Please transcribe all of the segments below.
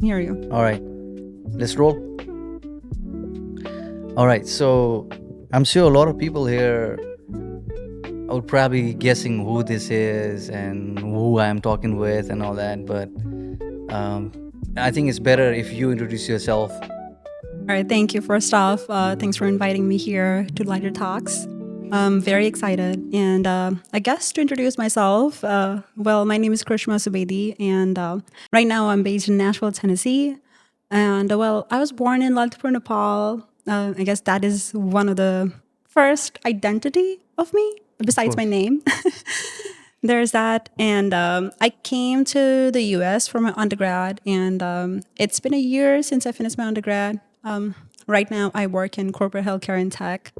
Hear you. All right, let's roll. All right, so I'm sure a lot of people here are probably guessing who this is and who I'm talking with and all that, but um, I think it's better if you introduce yourself. All right. Thank you. First off, thanks for inviting me here to LighterTalks. I'm very excited. And I guess to introduce myself, well, my name is Krishma Subedi. And right now I'm based in Nashville, Tennessee. And well, I was born in Lalitpur, Nepal. I guess that is one of the first identity of me, Of besides my course. name. There's that. And I came to the US for my undergrad. And it's been a year since I finished my undergrad. Right now, I work in corporate healthcare and tech.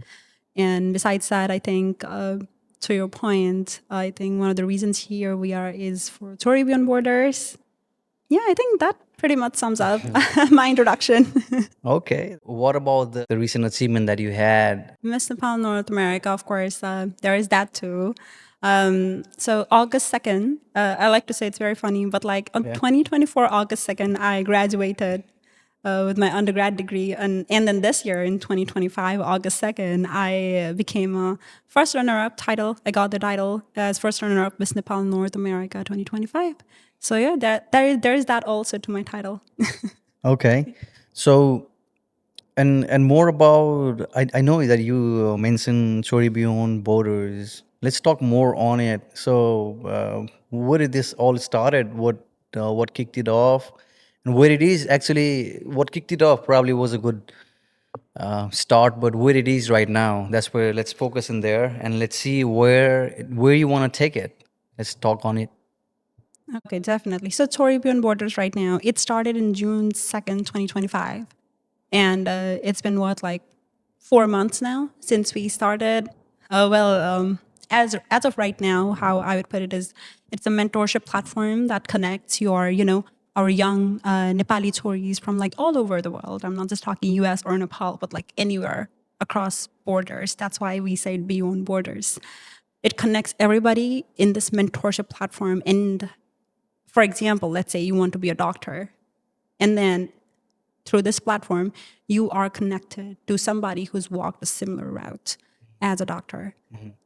And besides that, I think, to your point, I think one of the reasons here we are is for Chori Beyond Borders. Yeah, I think that pretty much sums up my introduction. Okay. What about the recent achievement that you had? Miss Nepal, North America, of course, there is that too. So August 2nd, I like to say it's very funny, but like on Yeah. 2024, August 2nd, I graduated with my undergrad degree. And then this year in 2025, August 2nd, I became a first runner-up title. I got the title as first runner-up Miss Nepal, North America 2025. So yeah, there is that also to my title. Okay. So, and more about, I know that you mentioned Chori Beyond Borders. Let's talk more on it. So, where did this all started? What kicked it off? And where it is actually, what kicked it off probably was a good start, but where it is right now, that's where let's focus in there and let's see where you want to take it. Let's talk on it. Okay, definitely. So Chori Beyond Borders right now, it started in June 2nd, 2025. And it's been what, like 4 months now since we started. As of right now, how I would put it is, it's a mentorship platform that connects our young Nepali Choris from like all over the world. I'm not just talking US or Nepal, but like anywhere across borders. That's why we say Beyond Borders. It connects everybody in this mentorship platform. And for example, let's say you want to be a doctor, and then through this platform, you are connected to somebody who's walked a similar route as a doctor.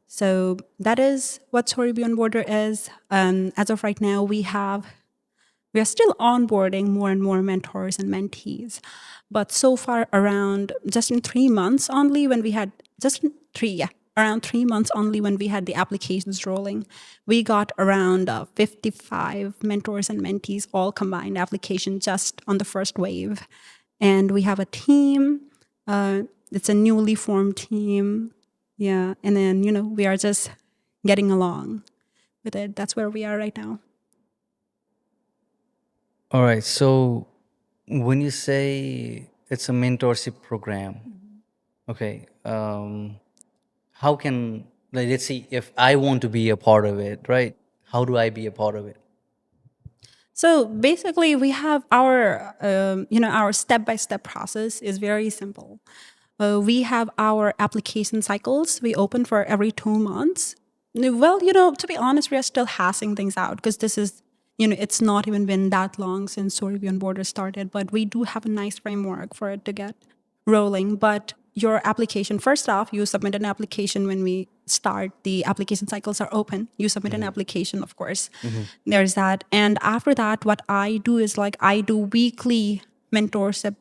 So that is what Chori Beyond Border is. As of right now, we are still onboarding more and more mentors and mentees. But so far, around just in 3 months only, when we had around 3 months only when we had the applications rolling, we got around 55 mentors and mentees, all combined application just on the first wave. And we have a team. It's a newly formed team. Yeah. And then, we are just getting along with it. That's where we are right now. All right. So when you say it's a mentorship program, okay, how can, like, let's see if I want to be a part of it, right? How do I be a part of it? So basically, we have our step-by-step process is very simple. We have our application cycles. We open for every 2 months. Well, to be honest, we are still hashing things out because this is, it's not even been that long since Chori Beyond Borders started, but we do have a nice framework for it to get rolling. But your application, first off, you submit an application when we start. The application cycles are open. You submit an application, of course. There's that. And after that, what I do is like I do weekly mentorship,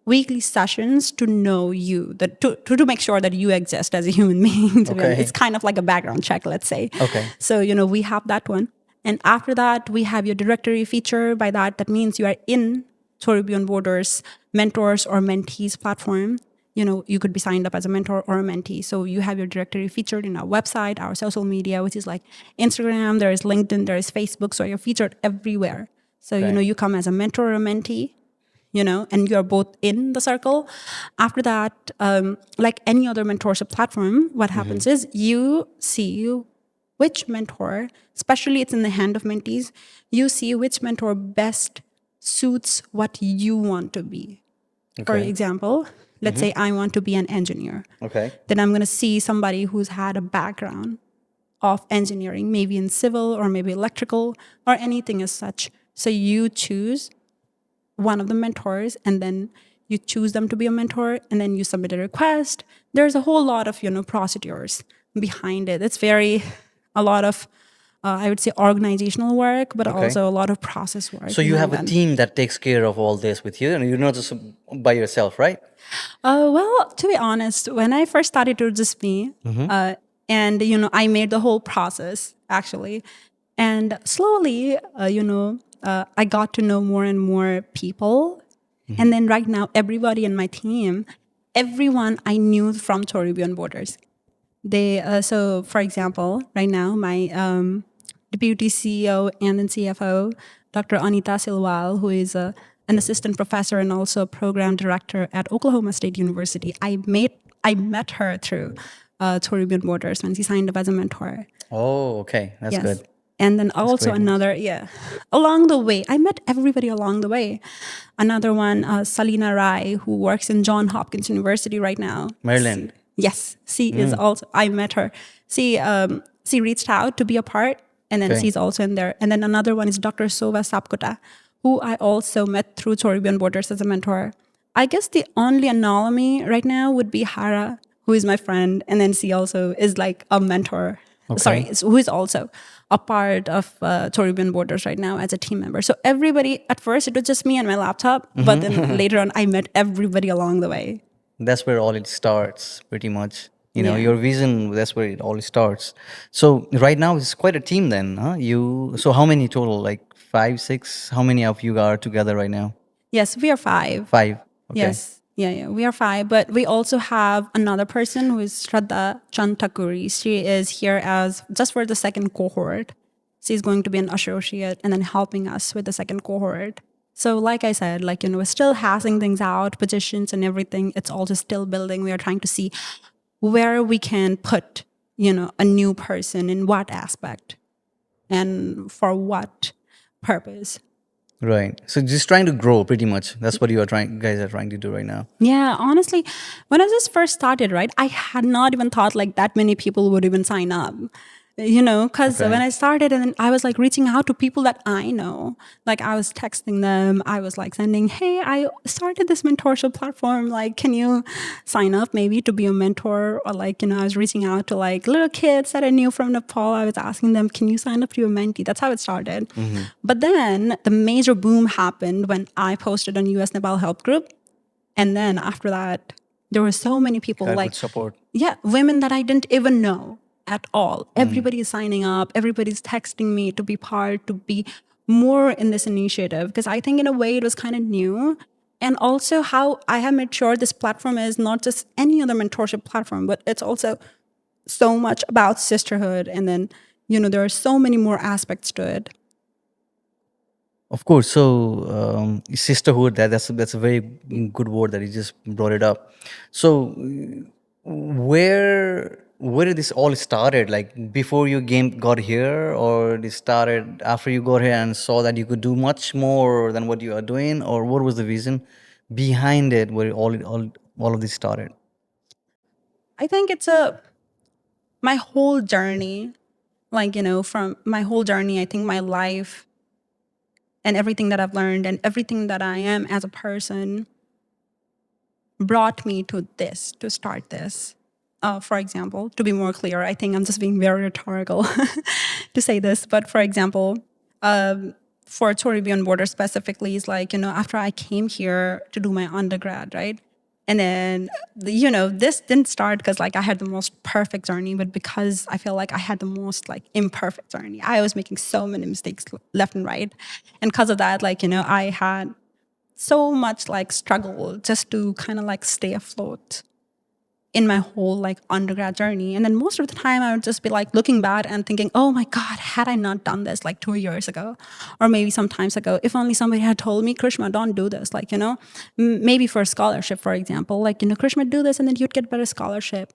weekly sessions to know you, to make sure that you exist as a human being. To be honest. It's Okay. kind of like a background check, let's say. Okay. So, we have that one. And after that, we have your directory feature. By that means you are in Chori Beyond Borders mentors or mentees platform. You could be signed up as a mentor or a mentee. So you have your directory featured in our website, our social media, which is like Instagram, there is LinkedIn, there is Facebook. So you're featured everywhere. So, Okay. you come as a mentor or a mentee, and you're both in the circle. After that, like any other mentorship platform, what happens is you see which mentor, especially it's in the hand of mentees, you see which mentor best suits what you want to be. For Okay. example, let's say I want to be an engineer. Okay. Then I'm going to see somebody who's had a background of engineering, maybe in civil or maybe electrical or anything as such. So you choose one of the mentors, and then you choose them to be a mentor, and then you submit a request. There's a whole lot of procedures behind it. It's very a lot of I would say organizational work, but Okay. also a lot of process work So you have behind a that. team that takes care of all this with you, and you're not just by yourself, right? Well, to be honest, when I first started, it was just me, and I made the whole process actually, and slowly, I got to know more and more people, and then right now, everybody in my team, everyone I knew from Chori Beyond Borders. So for example, right now, my deputy CEO and then CFO, Dr. Anita Silwal, who is an assistant professor and also a program director at Oklahoma State University. I met her through Chori Beyond Borders when she signed up as a mentor. Oh, okay, that's Yes. good. And then also great news. another, along the way, I met everybody along the way. Another one, Salina Rai, who works in Johns Hopkins University right now. Maryland. Yes, she is also. I met her. She reached out to be a part, and then Okay. she's also in there. And then another one is Dr. Sova Sapkota, who I also met through Chori Beyond Borders as a mentor. I guess the only anomaly right now would be Hara, who is my friend, and then she also is like a mentor. Okay. Sorry, who is also a part of Chori Beyond Borders right now as a team member. So everybody, at first it was just me and my laptop, but then later on I met everybody along the way. That's where all it starts, pretty much. Yeah. Your vision, that's where it all starts. So right now it's quite a team then, huh? So how many total? Like 5, 6? How many of you are together right now? Yes, we are 5. 5. Okay. Yes. Yeah, we are 5. But we also have another person who is Shraddha Chantakuri. She is here as just for the second cohort. She's going to be an associate and then helping us with the second cohort. So like I said, we're still hashing things out, positions and everything. It's also still building. We are trying to see where we can put, a new person in what aspect and for what purpose. Right. So just trying to grow, pretty much. That's what guys are trying to do right now. Yeah, honestly, when I just first started, right, I had not even thought like that many people would even sign up. Because Okay. when I started and then I was like reaching out to people that I know, like I was texting them, I was like sending, hey, I started this mentorship platform. Like, can you sign up maybe to be a mentor? Or like, I was reaching out to like little kids that I knew from Nepal. I was asking them, can you sign up to be a mentee? That's how it started. But then the major boom happened when I posted on US Nepal Help Group. And then after that, there were so many people Got like, good support. yeah, women that I didn't even know at all. Everybody is signing up. Everybody's texting me to be part, to be more in this initiative. Because I think in a way it was kind of new. And also how I have made sure this platform is not just any other mentorship platform, but it's also so much about sisterhood. And then, there are so many more aspects to it. Of course. So sisterhood. That's a very good word that you just brought it up. So where did this all started? Like before you got here, or it started after you got here and saw that you could do much more than what you are doing, or what was the vision behind it? Where all of this started? I think it's my whole journey, from my whole journey, I think my life and everything that I've learned and everything that I am as a person brought me to this, to start this. For example, to be more clear, I think I'm just being very rhetorical to say this, but for example, for Chori Beyond Borders specifically, is like, after I came here to do my undergrad, right? And then, this didn't start because like I had the most perfect journey, but because I feel like I had the most like imperfect journey. I was making so many mistakes left and right. And because of that, like, I had so much like struggle just to kind of like stay afloat in my whole like undergrad journey. And then most of the time I would just be like looking back and thinking, oh my God, had I not done this like 2 years ago, or maybe some times ago, if only somebody had told me, Krishma, don't do this. Like, maybe for a scholarship, for example, like, Krishma, do this and then you'd get better scholarship.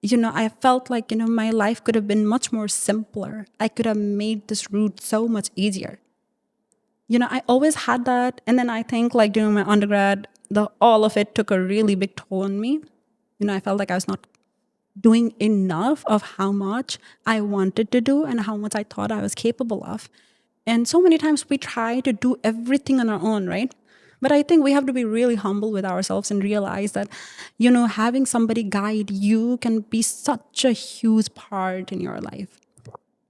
I felt like, my life could have been much more simpler. I could have made this route so much easier. I always had that. And then I think like during my undergrad, all of it took a really big toll on me. I felt like I was not doing enough of how much I wanted to do and how much I thought I was capable of. And so many times we try to do everything on our own, right? But I think we have to be really humble with ourselves and realize that, having somebody guide you can be such a huge part in your life.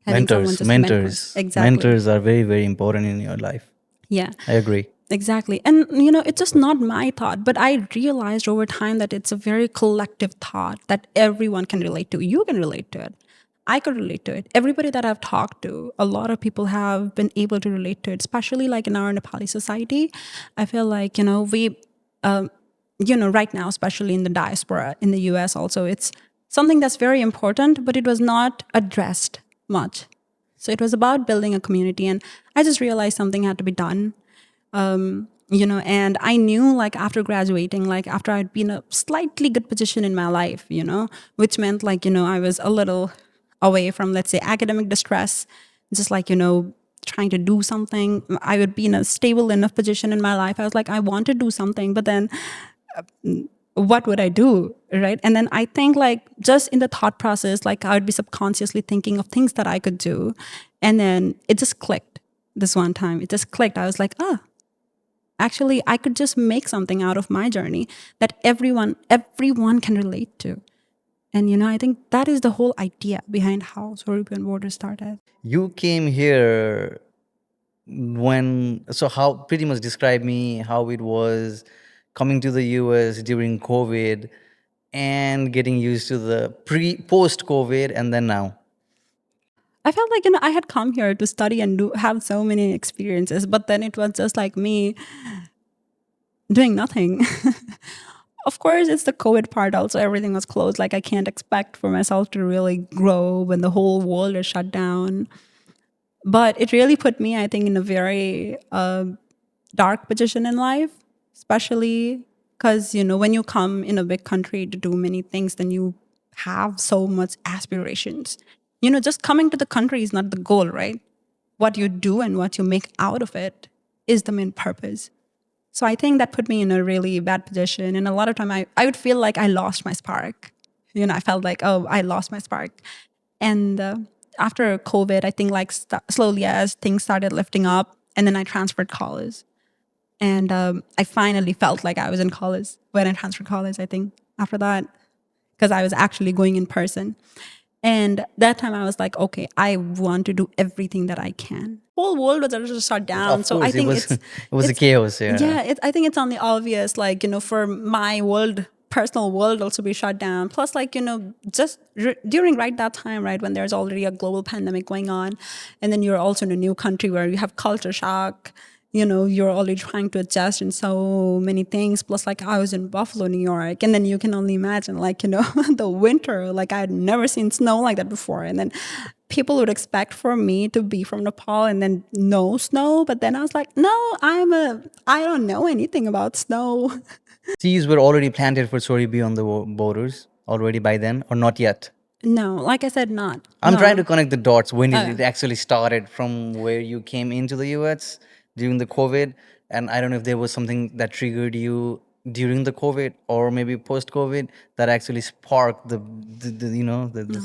Having someone Mentors, just mentor. mentors, Exactly. mentors are very, very important in your life. Yeah. I agree. Exactly. And, it's just not my thought, but I realized over time that it's a very collective thought that everyone can relate to. You can relate to it. I could relate to it. Everybody that I've talked to, a lot of people have been able to relate to it, especially like in our Nepali society. I feel like, right now, especially in the diaspora in the US also, it's something that's very important, but it was not addressed much. So it was about building a community. And I just realized something had to be done. And I knew like after graduating, like after I'd been in a slightly good position in my life, which meant like, I was a little away from, let's say, academic distress, just like, trying to do something. I would be in a stable enough position in my life. I was like, I want to do something, but then what would I do? Right. And then I think like just in the thought process, like I would be subconsciously thinking of things that I could do. And then it just clicked this one time. It just clicked. I was like, actually I could just make something out of my journey that everyone can relate to. And I think that is the whole idea behind how Chori Beyond Borders started. You came here so how, pretty much describe me how it was coming to the US during COVID and getting used to the post COVID and then now. I felt like I had come here to study and have so many experiences, but then it was just like me doing nothing. Of course, it's the COVID part. Also, everything was closed. Like I can't expect for myself to really grow when the whole world is shut down. But it really put me, I think, in a very dark position in life, especially because, when you come in a big country to do many things, then you have so much aspirations. Just coming to the country is not the goal, right? What you do and what you make out of it is the main purpose. So I think that put me in a really bad position. And a lot of time I would feel like I lost my spark. I felt like, oh, I lost my spark. And after COVID, I think like slowly as things started lifting up, and then I transferred college. And I finally felt like I was in college when I transferred college, I think, after that, because I was actually going in person. And that time I was like, okay, I want to do everything that I can. Whole world was just shut down. Of So I course, it think was it was a chaos. Yeah. I think it's only obvious, like, for my world, personal world also be shut down. Plus, like, just during right that time, right, when there's already a global pandemic going on, and then you're also in a new country where you have culture shock, you're already trying to adjust in so many things. Plus, like, I was in Buffalo, New York, and then you can only imagine, like, the winter, like, I had never seen snow like that before. And then people would expect for me to be from Nepal and then no snow. But then I was like, no, I don't know anything about snow. Seeds were already planted for Chori Beyond the Borders already by then, or not yet? No, like I said, not. I'm trying No. to connect the dots. When did it actually started from where you came into the US during the COVID? And I don't know if there was something that triggered you during the COVID or maybe post COVID that actually sparked the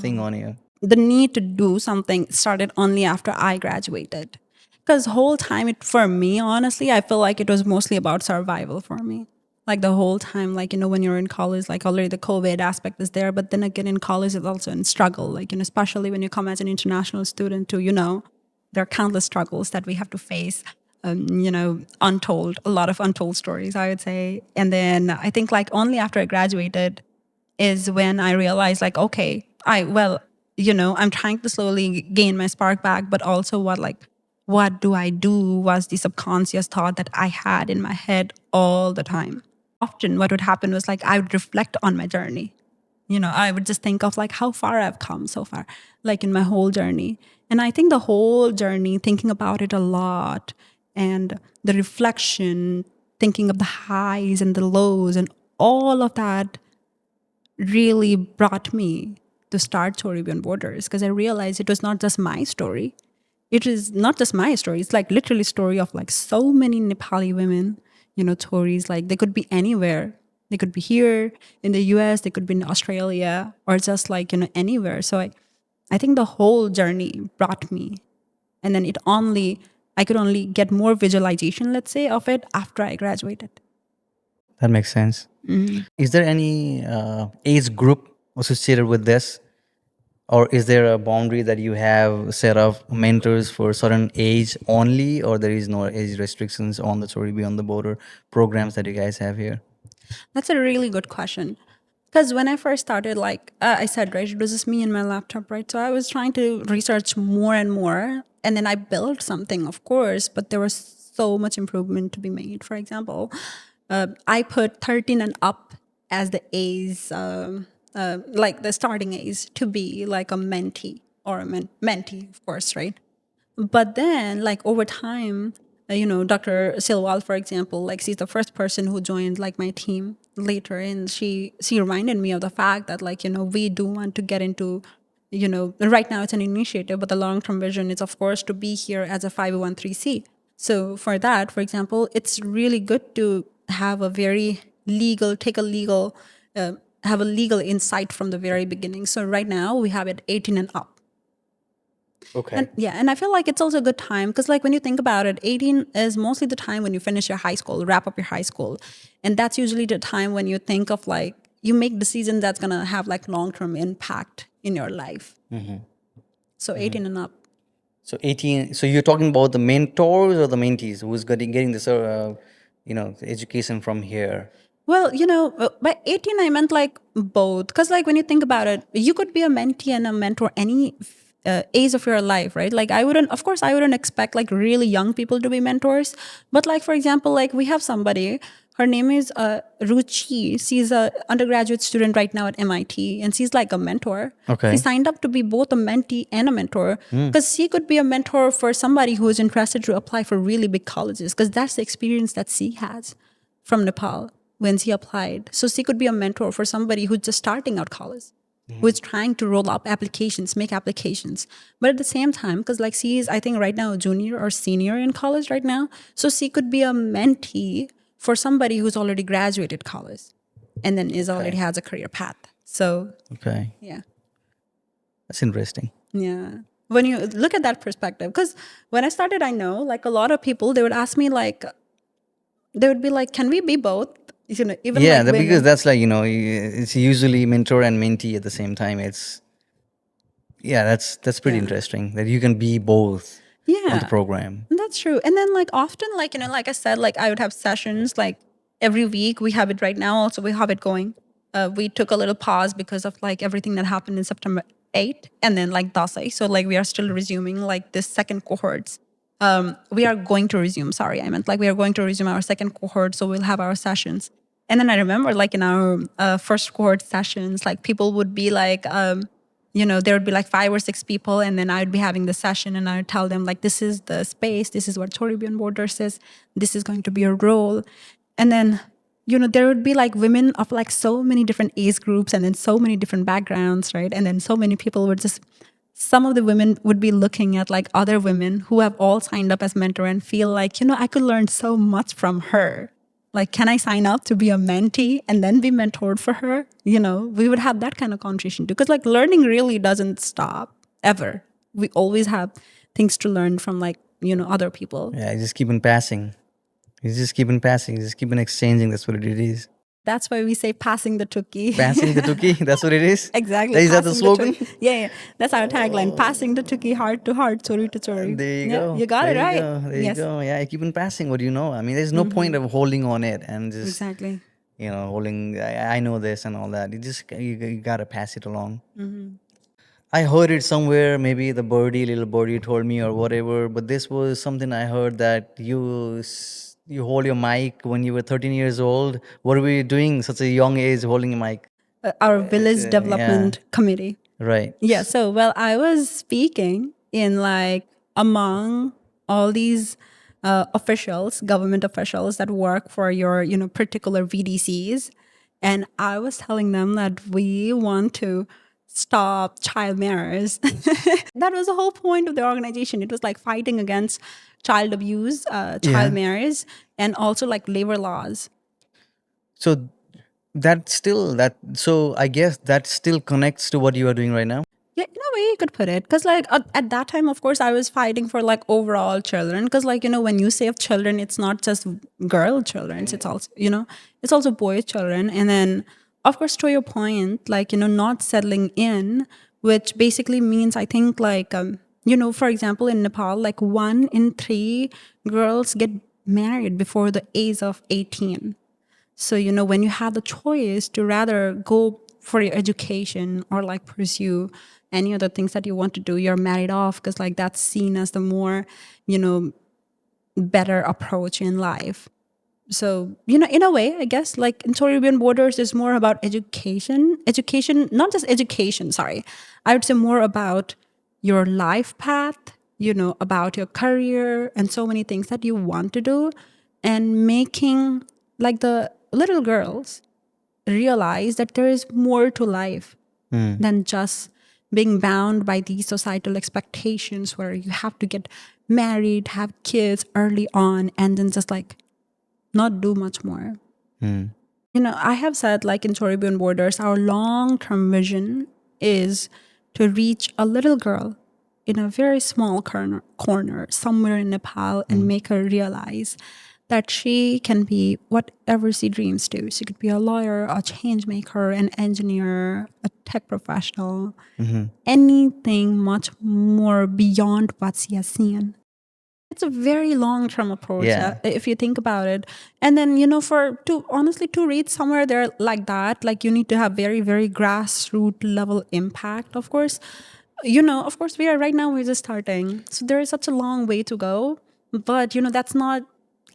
thing on you. The need to do something started only after I graduated. Because whole time for me, honestly, I feel like it was mostly about survival for me. Like the whole time, like, when you're in college, like already the COVID aspect is there. But then again, in college, it's also in struggle. Like, especially when you come as an international student too, there are countless struggles that we have to face. Untold, a lot of untold stories, I would say. And then I think like only after I graduated is when I realized like, okay, I'm trying to slowly gain my spark back, but also what do I do was the subconscious thought that I had in my head all the time. Often what would happen was like I would reflect on my journey. I would just think of like how far I've come so far, like in my whole journey. And I think the whole journey, thinking about it a lot and the reflection, thinking of the highs and the lows and all of that really brought me to start Chori Beyond Borders, because I realized it was not just my story. It is not just my story. It's like literally story of like so many Nepali women, Choris, like they could be anywhere. They could be here in the US, they could be in Australia, or just like, anywhere. So I think the whole journey brought me. And then it only I could only get more visualization, let's say, of it after I graduated. That makes sense. Is there any age group associated with this? Or is there a boundary that you have set of mentors for certain age only, or there is no age restrictions on the Chori Beyond the Border programs that you guys have here? That's a really good question. Because when I first started, like I said, right, it was just me and my laptop, right? So I was trying to research more and more. And then I built something, of course, but there was so much improvement to be made. For example, I put 13 and up as the A's, like the starting A's to be like a mentee or a mentee, of course, right? But then, like over time, Dr. Silwal, for example, like she's the first person who joined like my team later, and she reminded me of the fact that like we do want to get into, right now it's an initiative, but the long term vision is of course to be here as a 501(c). So for that, for example, it's really good to have a very legal, take a legal, have a legal insight from the very beginning. So right now we have it 18 and up. Okay. And yeah, and I feel like it's also a good time because like when you think about it, 18 is mostly the time when you finish your high school, wrap up your high school. And that's usually the time when you think of like, you make decisions that's going to have like long-term impact in your life. So 18 and up. So 18. So you're talking about the mentors or the mentees who's getting this, education from here? Well, by 18, I meant like both. Because, like, when you think about it, you could be a mentee and a mentor any age of your life, right? Like, of course, I wouldn't expect like really young people to be mentors. But, like, for example, like we have somebody, her name is Ruchi. She's a undergraduate student right now at MIT, and she's like a mentor. Okay. She signed up to be both a mentee and a mentor because she could be a mentor for somebody who is interested to apply for really big colleges because that's the experience that she has from Nepal when she applied. So she could be a mentor for somebody who's just starting out college, who is trying to roll up applications, make applications. But at the same time, because like she is, I think right now, a junior or senior in college right now. So she could be a mentee for somebody who's already graduated college and then already has a career path. So Okay. yeah. That's interesting. Yeah. When you look at that perspective, because when I started, I know like a lot of people, they would ask me like, they would be like, can we be both? Even Yeah, like women. because that's like, it's usually mentor and mentee at the same time. That's pretty interesting that you can be both on the program. That's true. And then like often, like, like I said, like I would have sessions like every week. We have it right now. Also, we have it going. We took a little pause because of like everything that happened in September 8th and then like Dasai. So like we are still resuming like this second cohorts. We are going to resume. Sorry, I meant like we are going to resume our second cohort. So we'll have our sessions. And then I remember like in our first cohort sessions, like people would be like, there would be like 5 or 6 people, and then I would be having the session, and I would tell them like, this is the space, this is what Chori Beyond Borders is, this is going to be your role, and then there would be like women of like so many different age groups, and then so many different backgrounds, right? And then so many people would just. Some of the women would be looking at like other women who have all signed up as mentor and feel like, I could learn so much from her. Like, can I sign up to be a mentee and then be mentored for her? We would have that kind of conversation too. Because like learning really doesn't stop ever. We always have things to learn from like, other people. Yeah, you just keep on passing. You just keep on passing. You just keep on exchanging. That's what it is. That's why we say passing the tuki. Passing the tuki. That's what it is. Exactly. Is that the slogan? Yeah. That's our tagline. Passing the tuki, heart to heart, chori to chori. There you Yeah, go. you got it right. There you go. Yeah, I keep on passing. What do you know? I mean, there's no point of holding on it and just Exactly. holding. I know this and all that. You gotta pass it along. I heard it somewhere. Maybe the little birdie, told me or whatever. But this was something I heard that you hold your mic when you were 13 years old. What were you doing such a young age holding a mic? Our village development committee. Right. Yeah. So, well, I was speaking in like among all these officials, government officials that work for your, particular VDCs. And I was telling them that we want to stop child marriage. That was the whole point of the organization. It was like fighting against child abuse, child marriage, and also like labor laws. So so I guess that still connects to what you are doing right now. Yeah, in a way you could put it, because like at that time, of course, I was fighting for like overall children, because like, when you say of children, it's not just girl children, it's also, it's also boy children. And then of course, to your point, like, not settling in, which basically means, I think, like, for example, in Nepal, like 1 in 3 girls get married before the age of 18. So, when you have the choice to rather go for your education or like pursue any other things that you want to do, you're married off, because like that's seen as the more, you know, better approach in life. So, in a way, I guess, like in Chori Beyond Borders is more about education. Education, not just education, sorry. I would say more about your life path, about your career and so many things that you want to do, and making like the little girls realize that there is more to life than just being bound by these societal expectations where you have to get married, have kids early on, and then just like not do much more. I have said, like in Chori Beyond Borders, our long-term vision is to reach a little girl in a very small corner somewhere in Nepal and make her realize that she can be whatever she dreams to. She could be a lawyer, a change maker, an engineer, a tech professional, anything much more beyond what she has seen. It's a very long-term approach, Yeah. if you think about it. And then, to reach somewhere there like that, like you need to have very, very grassroots level impact, of course. Of course, we're just starting. So there is such a long way to go. But, that's not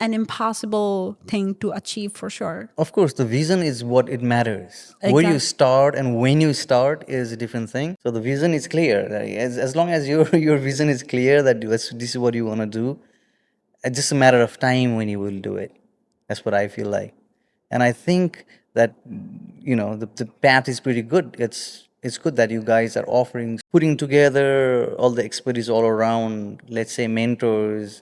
an impossible thing to achieve for sure. Of course, the vision is what it matters. Where you Exactly. start and when you start is a different thing. So the vision is clear. Like, as long as your your vision is clear that this is what you want to do, it's just a matter of time when you will do it. That's what I feel like. And I think that the path is pretty good. It's good that you guys are offering, putting together all the expertise all around, let's say mentors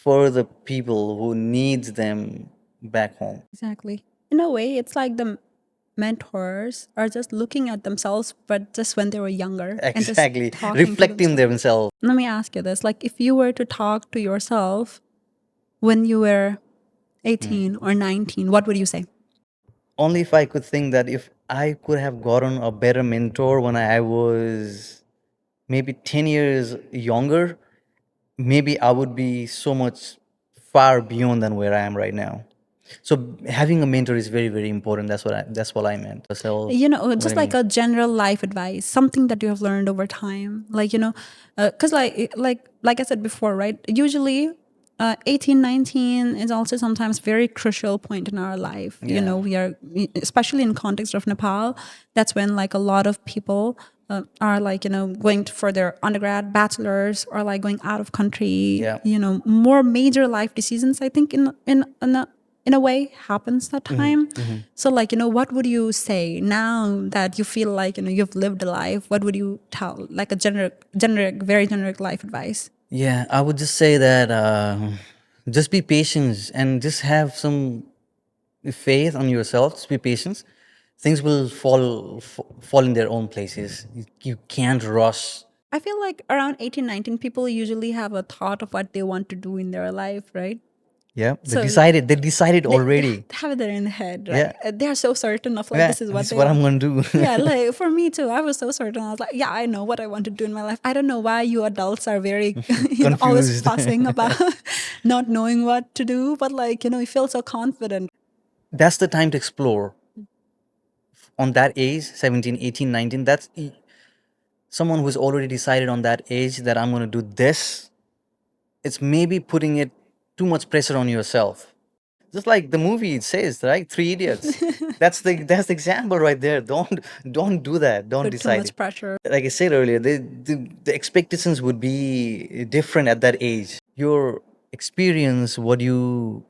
for the people who needs them back home. Exactly. In a way, it's like the mentors are just looking at themselves, but just when they were younger and just Exactly. talking to Reflecting themselves. themselves. Let me ask you this. Like, if you were to talk to yourself when you were 18 or 19, what would you say? Only if I could think that if I could have gotten a better mentor when I was maybe 10 years younger, maybe I would be so much far beyond than where I am right now. So having a mentor is very, very important. That's what I meant. Yourself. What Just I like mean. a general life advice, something that you have learned over time. Like, because like I said before, right? Usually 18, 19 is also sometimes very crucial point in our life. Yeah. We are, especially in context of Nepal, that's when like a lot of people are like, going for their undergrad, bachelors, or like going out of country, Yeah. more major life decisions, I think, in a way happens that time. So like, what would you say now that you feel like, you've lived a life? What would you tell, like a generic, very generic life advice? Yeah, I would just say that just be patient and just have some faith on yourself. Just be patient. Things will fall in their own places. You can't rush. I feel like around 18, 19, people usually have a thought of what they want to do in their life, right? Yeah, they So decided. They decided they already. have it there in the head, Yeah, right? They are so certain of like, yeah. this is what This is they what I'm want. gonna do. Yeah, like for me too, I was so certain. I was like, yeah, I know what I want to do in my life. I don't know why you adults are very, always Confused. fussing about not knowing what to do, but like, you feel so confident. That's the time to explore. On that age, 17, 18, 19. That's someone who's already decided on that age that I'm gonna do this. It's maybe putting it too much pressure on yourself. Just like the movie it says, right? Three Idiots. That's the example right there. Don't do that. Don't Put too decide it. much pressure. Like I said earlier, the expectations would be different at that age. Your experience, what you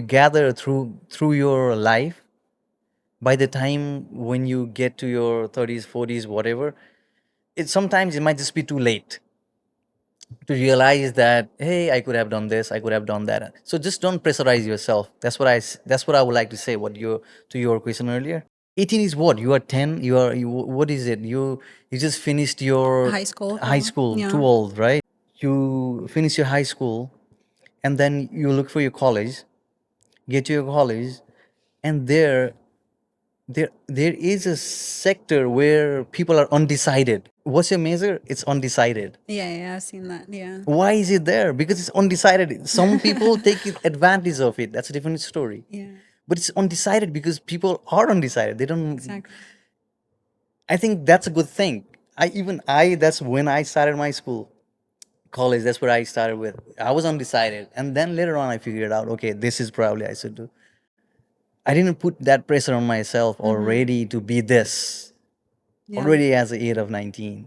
gather through your life, by the time when you get to your 30s, 40s, whatever, it might just be too late to realize that, hey, I could have done this, I could have done that. So just don't pressurize yourself. That's what I would like to say. To your question earlier. 18 is what? You are 10. What is it? You just finished your High school. high school. Yeah. Too old, right? You finish your high school, and then you look for your college. Get to your college, and there is a sector where people are undecided. What's your major? It's undecided. Yeah, yeah, I've seen that. Yeah. Why is it there? Because it's undecided. Some people take advantage of it. That's a different story. Yeah. But it's undecided because people are undecided. They don't. Exactly. I think that's a good thing. I that's when I started my school, college. That's where I started with. I was undecided, and then later on I figured out, okay, this is probably I should do. I didn't put that pressure on myself already to be this Yeah. already as an age of 19.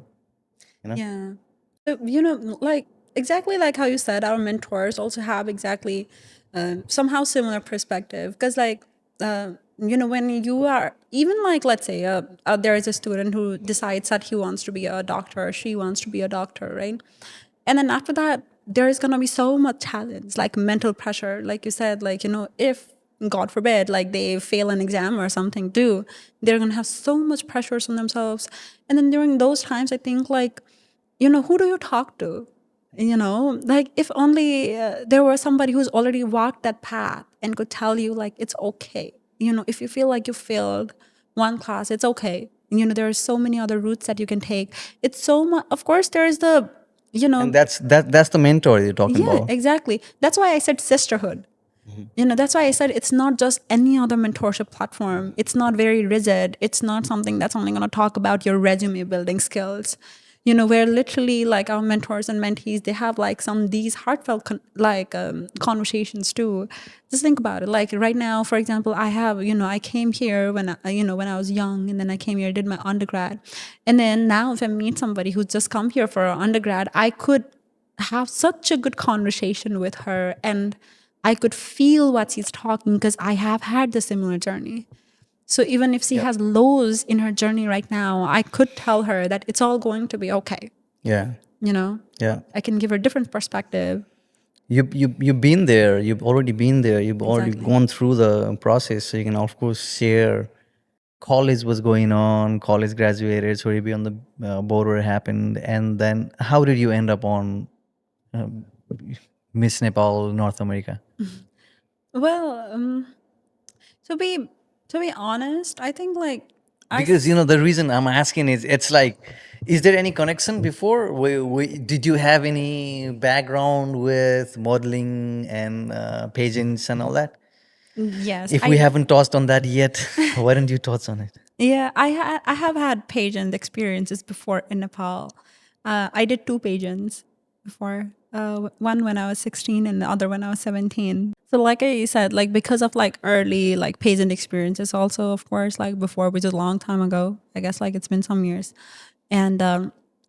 You know. Yeah. So, like exactly like how you said, our mentors also have exactly somehow similar perspective. Because, like, when you are even like, let's say, there is a student who decides that he wants to be a doctor or she wants to be a doctor, right? And then after that, there is gonna be so much challenge, like mental pressure, like you said, like if God forbid, like they fail an exam or something too, they're gonna have so much pressures on themselves. And then during those times, I think like who do you talk to? Like if only there was somebody who's already walked that path and could tell you like it's okay. If you feel like you failed one class, it's okay. There are so many other routes that you can take. It's so much. Of course, there's the And that's the mentor you're talking yeah, about. exactly. That's why I said sisterhood. That's why I said it's not just any other mentorship platform. It's not very rigid. It's not something that's only going to talk about your resume building skills. Where literally like our mentors and mentees, they have like some these heartfelt conversations too. Just think about it. Like right now, for example, I have I came here when I was young, and then I came here, did my undergrad, and then now if I meet somebody who's just come here for undergrad, I could have such a good conversation with her, and I could feel what she's talking because I have had the similar journey. So even if she has lows in her journey right now, I could tell her that it's all going to be okay. Yeah. Yeah. I can give her a different perspective. You've been there. You've already been there. You've already Exactly. gone through the process. So you can of course share. College was going on. College graduated. Chori Beyond the Border happened, and then how did you end up on Miss Nepal North America? Well, to be honest, I think like Because the reason I'm asking is it's like, is there any connection before? Did you have any background with modeling and pageants and all that? yes, If we haven't touched on that yet, why don't you touch on it? yeah, I have had pageant experiences before in Nepal. I did two pageants before. One when I was 16 and the other when I was 17. So like I said, like because of like early like pageant experiences also, of course, like before, which is a long time ago. I guess like it's been some years. And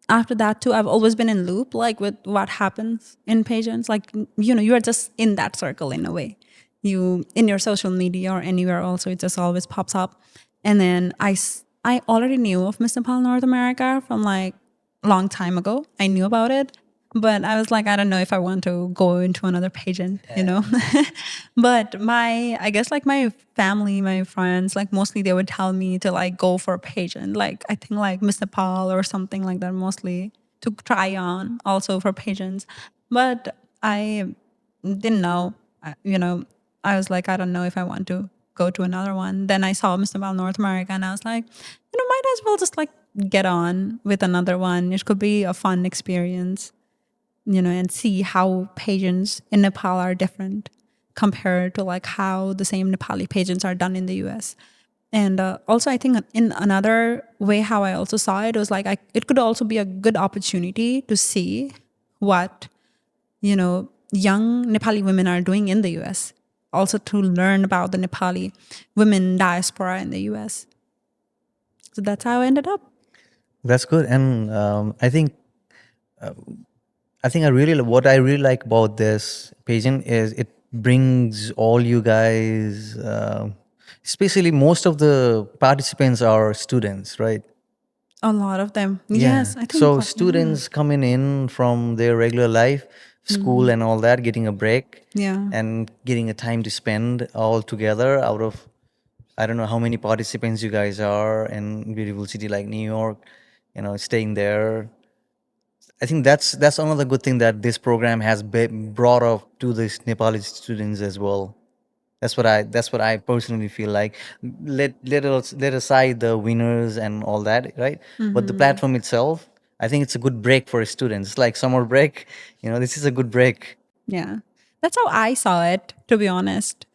after that too, I've always been in loop like with what happens in pageants. Like you are just in that circle in a way. You in your social media or anywhere also, it just always pops up. And then I already knew of Miss Nepal North America from like a long time ago. I knew about it, but I was like, I don't know if I want to go into another pageant. But I guess like my family, my friends, like mostly they would tell me to like go for a pageant. Like I think like Miss Nepal or something like that, mostly to try on also for pageants. But I didn't know, I was like, I don't know if I want to go to another one. Then I saw Mr. Val North America and I was like, might as well just like get on with another one. It could be a fun experience, and see how pageants in Nepal are different compared to like how the same Nepali pageants are done in the US. And also, I think in another way, how I also saw it was like it could also be a good opportunity to see what young Nepali women are doing in the US. Also to learn about the Nepali women diaspora in the US. So that's how I ended up. That's good, and I think what I really like about this pageant is it brings all you guys, especially most of the participants are students, right? A lot of them. Yeah. Yes, I think So like, yeah. students coming in from their regular life, school and all that, getting a break Yeah. and getting a time to spend all together out of I don't know how many participants you guys are in beautiful city like New York, staying there. I think that's another good thing that this program has brought up to these Nepali students as well. That's what I personally feel like. Let aside the winners and all that, right? But the Hmm. platform itself, I think it's a good break for students. It's like summer break. This is a good break. Yeah. That's how I saw it, to be honest.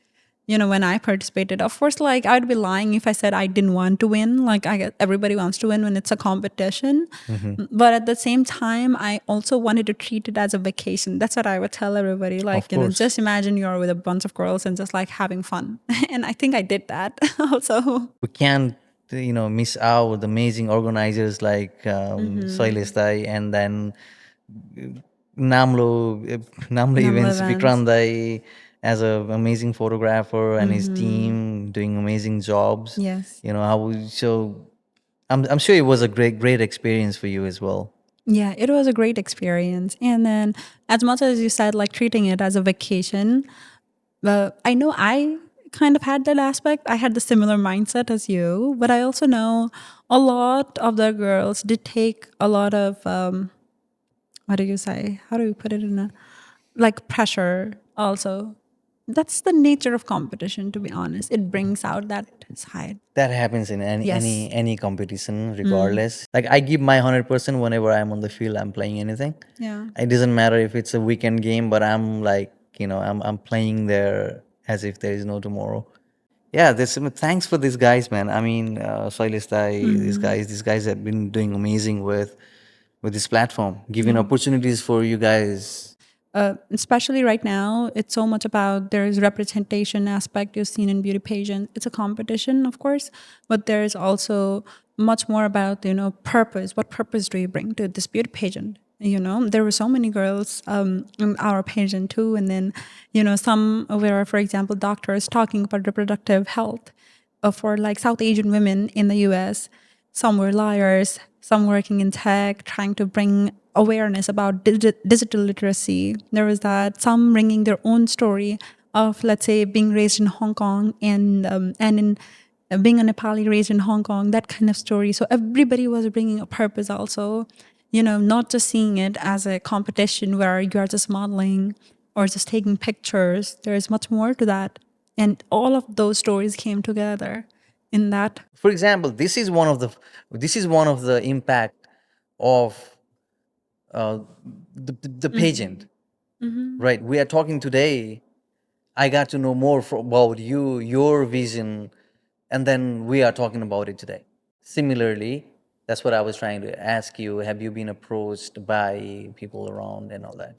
When I participated, of course, like I'd be lying if I said I didn't want to win. Like I guess everybody wants to win when it's a competition. But at the same time, I also wanted to treat it as a vacation. That's what I would tell everybody. Of Like, course. just imagine you're with a bunch of girls and just like having fun. And I think I did that also. We can't miss out the amazing organizers like Shrestha and then Namlo Namlo Namlo events events. Bikrant as an amazing photographer and his team doing amazing jobs. Yes. So I'm sure it was a great experience for you as well. Yeah, it was a great experience. And then, as much as you said, like treating it as a vacation, I know I kind of had that aspect. I had the similar mindset as you, but I also know a lot of the girls did take a lot of, what do you say? How do you put it in a, like pressure also. That's the nature of competition, to be honest. It brings out that side. That happens in any Yes. any any competition, regardless. Like I give my 100% whenever I'm on the field. I'm playing anything. Yeah. It doesn't matter if it's a weekend game, but I'm like I'm playing there as if there is no tomorrow. Yeah, thanks for these guys, man. I mean, Soilista, these guys have been doing amazing with this platform, giving Yeah. opportunities for you guys. Especially right now, it's so much about there's representation aspect you've seen in beauty pageant. It's a competition, of course, but there's also much more about purpose. What purpose do you bring to this beauty pageant? There were so many girls in our pageant too, and then some were, for example, doctors talking about reproductive health for like South Asian women in the US. Some were liars, some working in tech, trying to bring awareness about digital literacy. There was that, some bringing their own story of, let's say, being raised in Hong Kong and in being a Nepali raised in Hong Kong, that kind of story. So everybody was bringing a purpose also, not just seeing it as a competition where you are just modeling or just taking pictures. There is much more to that. And all of those stories came together in that. For example, this is one of the impact of uh, the pageant, right? We are talking today. I got to know more about you, your vision, and then we are talking about it today. Similarly, that's what I was trying to ask you. Have you been approached by people around and all that?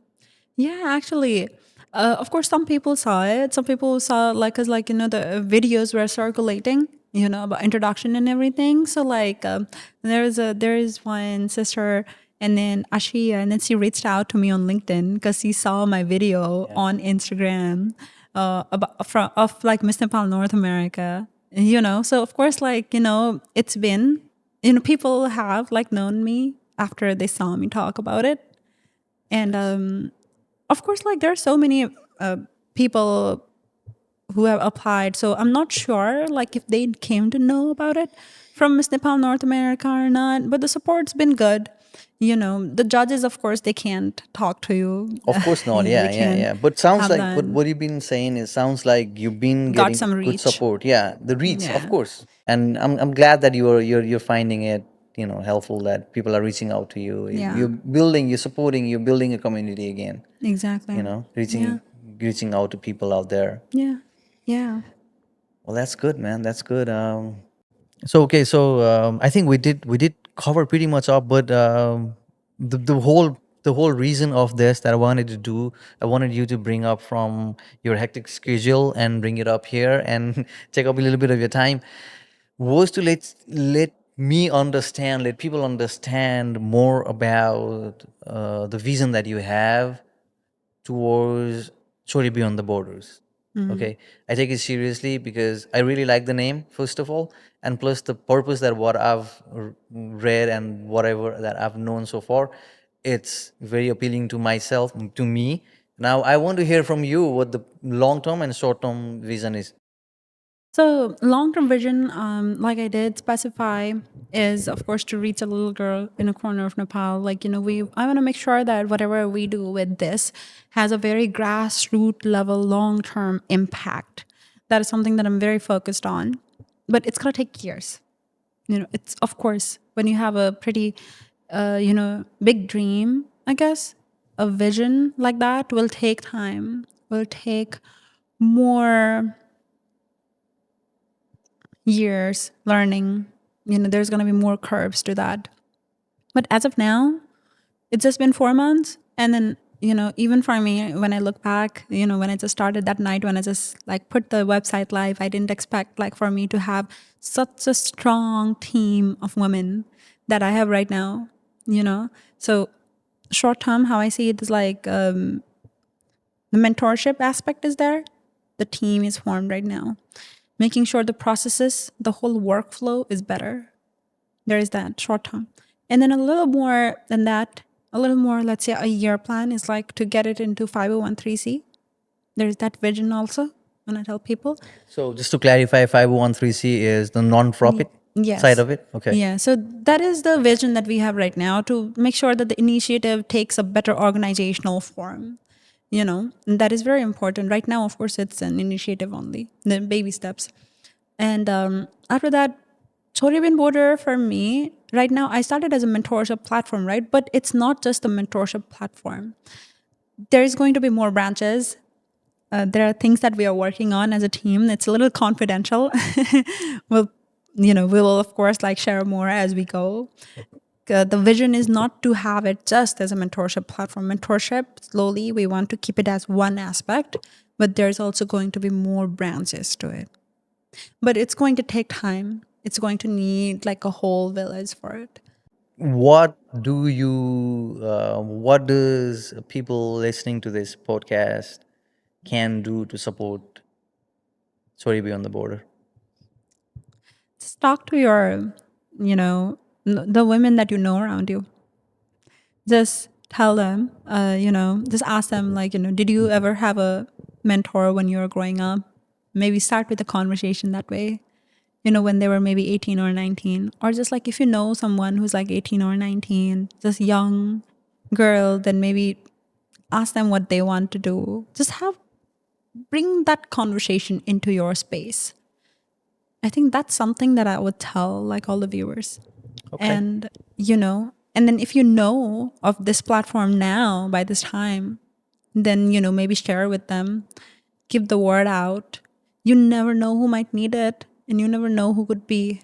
Yeah, actually, of course, some people saw it. Some people saw like, cause like the videos were circulating, about introduction and everything. So like, there is one sister, and then Ashia, and then she reached out to me on LinkedIn because she saw my video Yeah. on Instagram, of like Miss Nepal North America. So of course, like it's been, people have like known me after they saw me talk about it, and of course, like there are so many people who have applied. So I'm not sure like if they came to know about it from Miss Nepal North America or not, but the support's been good. The judges, of course, they can't talk to you. Of course not. They Yeah, yeah, can't yeah. But sounds have like what that. what you've been saying is sounds like you've been Got getting some good reach. support. Yeah, the reach, of Yeah, course. And I'm glad that you're finding it helpful that people are reaching out to you. yeah, You're supporting, you're building a community again. exactly. Yeah, Reaching out to people out there. yeah, yeah. Well, that's good, man. That's good. I think we did cover pretty much up, but the whole reason of this that I wanted to do, I wanted you to bring up from your hectic schedule and bring it up here and take up a little bit of your time, was to let people understand more about the vision that you have towards Chori Beyond the Borders. Okay, I take it seriously because I really like the name, first of all, and plus the purpose that what I've read and whatever that I've known so far, it's very appealing to myself, to me. Now I want to hear from you what the long term and short term vision is. So long-term vision, like I did specify, is of course to reach a little girl in a corner of Nepal. Like, I want to make sure that whatever we do with this has a very grassroots level long-term impact. That is something that I'm very focused on, but it's gonna take years. It's of course when you have a pretty, big dream. I guess a vision like that will take time. Will take more years learning. There's going to be more curves to that. But as of now, it's just been 4 months. And then, even for me, when I look back, when I just started that night, when I just like put the website live, I didn't expect like for me to have such a strong team of women that I have right now. So short term, how I see it is like the mentorship aspect is there. The team is formed right now. Making sure the processes, the whole workflow is better. There is that short term. And then a little more than that, a little more, let's say a year plan is like to get it into 501c. There's that vision also when I tell people. So just to clarify, 501c is the non-profit side Yes. of it. Okay. Yeah. So that is the vision that we have right now to make sure that the initiative takes a better organizational form. And that is very important. Right now, of course, it's an initiative only, the baby steps. And after that, Chori Beyond Border for me, right now, I started as a mentorship platform, right? But it's not just a mentorship platform. There's going to be more branches. There are things that we are working on as a team. It's a little confidential. we'll, we will of course like share more as we go. The vision is not to have it just as a mentorship platform. Mentorship, slowly, we want to keep it as one aspect, but there's also going to be more branches to it. But it's going to take time. It's going to need like a whole village for it. What what does people listening to this podcast can do to support Sorry Beyond the Border? Just talk to your, the women that you know around you. Just tell them, just ask them, like, did you ever have a mentor when you were growing up? Maybe start with a conversation that way, when they were maybe 18 or 19. Or just like if you know someone who's like 18 or 19, just young girl, then maybe ask them what they want to do. Just bring that conversation into your space. I think that's something that I would tell like all the viewers. Okay. And, and then if you know of this platform now by this time, then, maybe share with them, give the word out. You never know who might need it. And you never know who could be,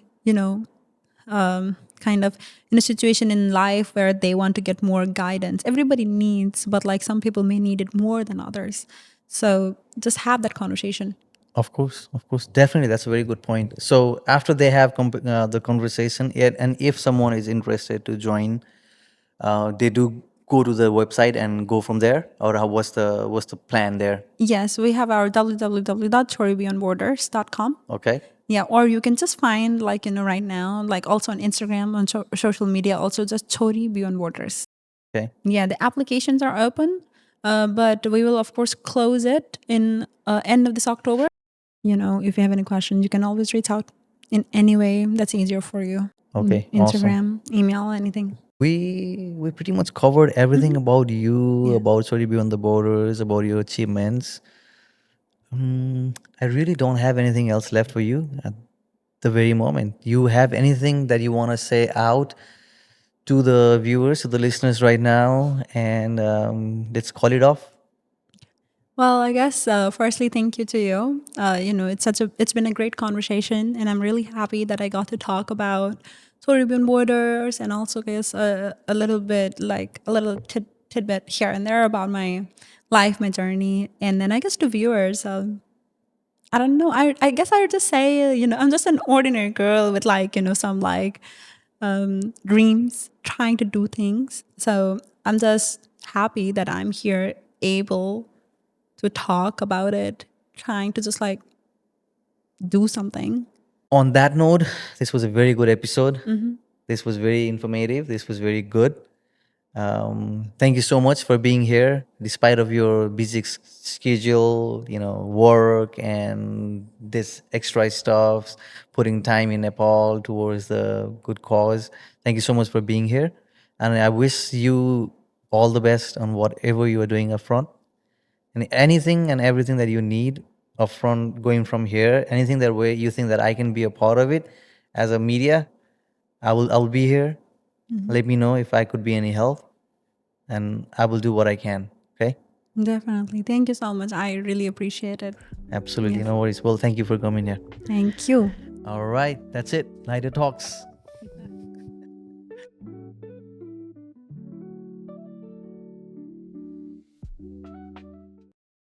kind of in a situation in life where they want to get more guidance. Everybody needs, but like some people may need it more than others. So just have that conversation. Of course, definitely. That's a very good point. So after they have the conversation, and if someone is interested to join, they do go to the website and go from there, or what's the plan there? Yes, we have our www.choribeyondborders.com. Okay. Yeah, or you can just find like, right now, like also on Instagram, on social media, also just Chori Beyond Borders. Okay. Yeah, the applications are open, but we will of course close it in end of this October. If you have any questions, you can always reach out in any way that's easier for you. Okay. Awesome. Instagram, email, anything. We pretty much covered everything about you, Yeah. about Sorry Beyond the Borders, about your achievements. I really don't have anything else left for you at the very moment. You have anything that you want to say out to the viewers, to the listeners right now, and let's call it off. Well, I guess firstly, thank you to you. It's been a great conversation, and I'm really happy that I got to talk about Chori Beyond Borders, and also guess a little bit like a little tidbit here and there about my life, my journey, and then I guess to viewers. I don't know. I guess I would just say, I'm just an ordinary girl with like, some like dreams, trying to do things. So I'm just happy that I'm here able to talk about it, trying to just like do something. On that note, this was a very good episode. This was very informative. This was very good. Thank you so much for being here, despite of your busy schedule, work and this extra stuff, putting time in Nepal towards the good cause. Thank you so much for being here, and I wish you all the best on whatever you are doing up front, and anything and everything that you need up front going from here. Anything that way you think that I can be a part of it as a media, I will be here. Let me know if I could be any help, and I will do what I can. Okay? Definitely. Thank you so much. I really appreciate it. Absolutely. Yeah. No worries. Well, thank you for coming here. Thank you. All right. That's it. Lighter Talks.